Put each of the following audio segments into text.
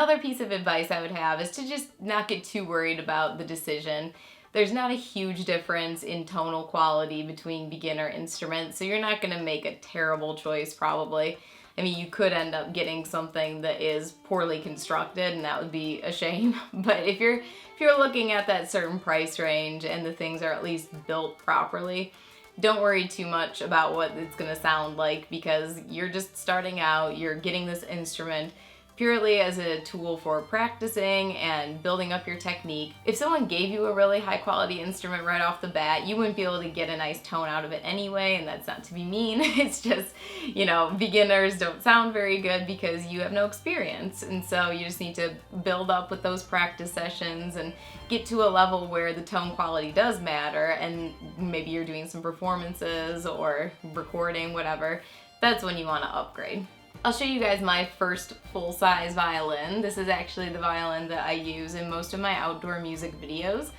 Another piece of advice I would have is to just not get too worried about the decision. There's not a huge difference in tonal quality between beginner instruments, so you're not going to make a terrible choice probably. I mean, you could end up getting something that is poorly constructed, and that would be a shame. But if you're looking at that certain price range and the things are at least built properly, don't worry too much about what it's going to sound like, because you're just starting out, you're getting this instrument purely as a tool for practicing and building up your technique. If someone gave you a really high quality instrument right off the bat, you wouldn't be able to get a nice tone out of it anyway, and that's not to be mean. It's just, beginners don't sound very good because you have no experience. And so you just need to build up with those practice sessions and get to a level where the tone quality does matter, and maybe you're doing some performances or recording, whatever. That's when you want to upgrade. I'll show you guys my first full-size violin. This is actually the violin that I use in most of my outdoor music videos.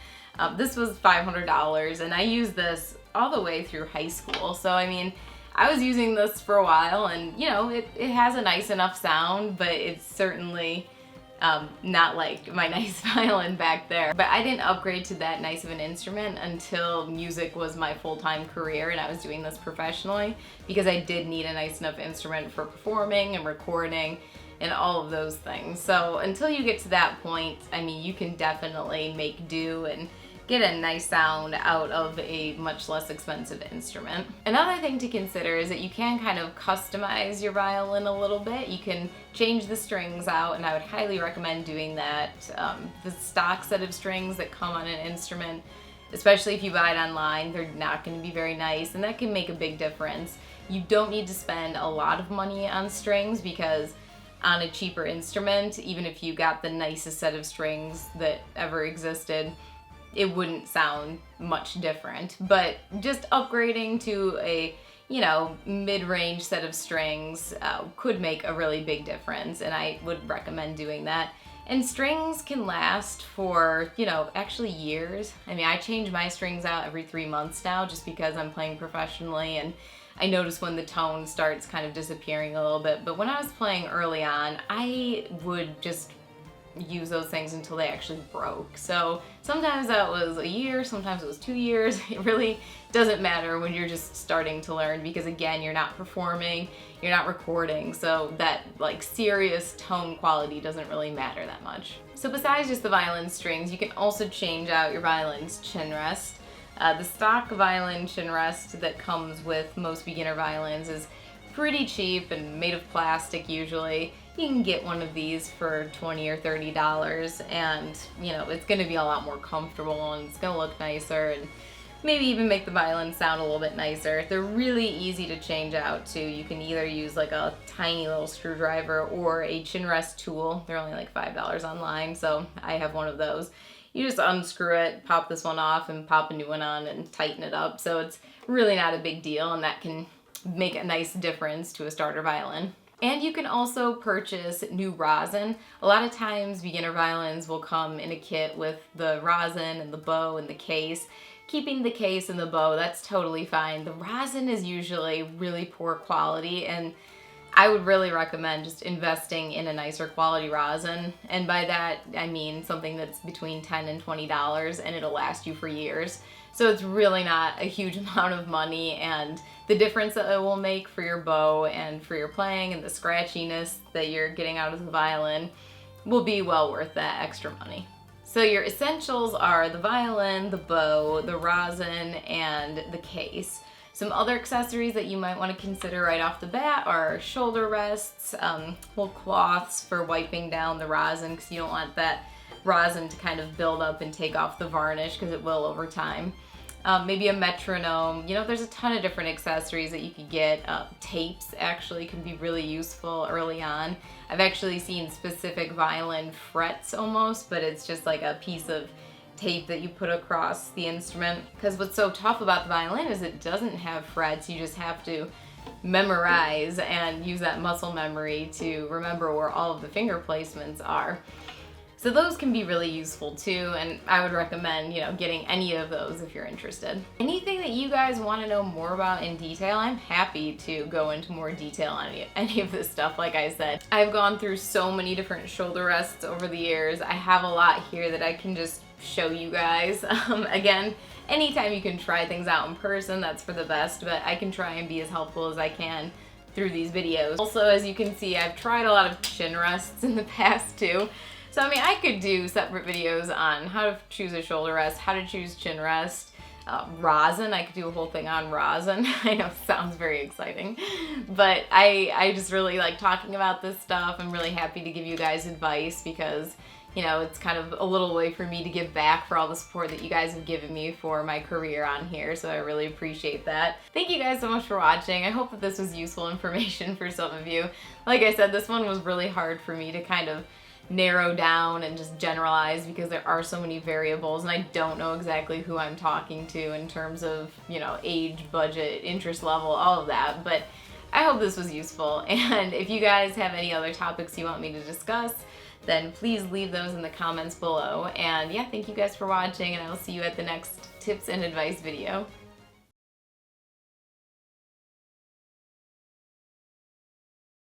This was $500, and I used this all the way through high school. So I mean, I was using this for a while, and it has a nice enough sound, but it's certainly not like my nice violin back there. But I didn't upgrade to that nice of an instrument until music was my full-time career and I was doing this professionally, because I did need a nice enough instrument for performing and recording and all of those things. So until you get to that point, I mean, you can definitely make do and get a nice sound out of a much less expensive instrument. Another thing to consider is that you can kind of customize your violin a little bit. You can change the strings out, and I would highly recommend doing that. The stock set of strings that come on an instrument, especially if you buy it online, they're not going to be very nice, and that can make a big difference. You don't need to spend a lot of money on strings, because on a cheaper instrument, even if you got the nicest set of strings that ever existed, it wouldn't sound much different. But just upgrading to a mid-range set of strings could make a really big difference, and I would recommend doing that. And strings can last for actually years. I mean, I change my strings out every 3 months now, just because I'm playing professionally, and I notice when the tone starts kind of disappearing a little bit. But when I was playing early on, I would just use those things until they actually broke. So sometimes that was a year, sometimes it was 2 years. It really doesn't matter when you're just starting to learn, because again, you're not performing, you're not recording, so that serious tone quality doesn't really matter that much. So besides just the violin strings, you can also change out your violin's chin rest. The stock violin chin rest that comes with most beginner violins is pretty cheap and made of plastic usually. You can get one of these for $20 or $30, and it's going to be a lot more comfortable, and it's going to look nicer, and maybe even make the violin sound a little bit nicer. They're really easy to change out too. You can either use like a tiny little screwdriver or a chin rest tool. They're only like $5 online, so I have one of those. You just unscrew it, pop this one off, and pop a new one on and tighten it up. So it's really not a big deal, and that can make a nice difference to a starter violin. And you can also purchase new rosin. A lot of times beginner violins will come in a kit with the rosin and the bow and the case. Keeping the case and the bow, that's totally fine. The rosin is usually really poor quality, and I would really recommend just investing in a nicer quality rosin. And by that, I mean something that's between $10 and $20, and it'll last you for years. So it's really not a huge amount of money, and the difference that it will make for your bow and for your playing and the scratchiness that you're getting out of the violin will be well worth that extra money. So your essentials are the violin, the bow, the rosin, and the case. Some other accessories that you might want to consider right off the bat are shoulder rests, little cloths for wiping down the rosin, because you don't want that rosin to kind of build up and take off the varnish, because it will over time. Maybe a metronome. There's a ton of different accessories that you could get. Tapes actually can be really useful early on. I've actually seen specific violin frets almost, but it's just like a piece of tape that you put across the instrument. Because what's so tough about the violin is it doesn't have frets. You just have to memorize and use that muscle memory to remember where all of the finger placements are. So those can be really useful too, and I would recommend, getting any of those if you're interested. Anything that you guys want to know more about in detail, I'm happy to go into more detail on any of this stuff. Like I said, I've gone through so many different shoulder rests over the years. I have a lot here that I can just show you guys. Again, anytime you can try things out in person, that's for the best, but I can try and be as helpful as I can through these videos. Also, as you can see, I've tried a lot of chin rests in the past too. So I mean, I could do separate videos on how to choose a shoulder rest, how to choose chin rest, rosin. I could do a whole thing on rosin. I know it sounds very exciting, but I just really like talking about this stuff. I'm really happy to give you guys advice because, it's kind of a little way for me to give back for all the support that you guys have given me for my career on here, so I really appreciate that. Thank you guys so much for watching. I hope that this was useful information for some of you. Like I said, this one was really hard for me to kind of narrow down and just generalize because there are so many variables and I don't know exactly who I'm talking to in terms of, age, budget, interest level, all of that, but I hope this was useful. And if you guys have any other topics you want me to discuss, then please leave those in the comments below. And yeah, thank you guys for watching, and I will see you at the next tips and advice video.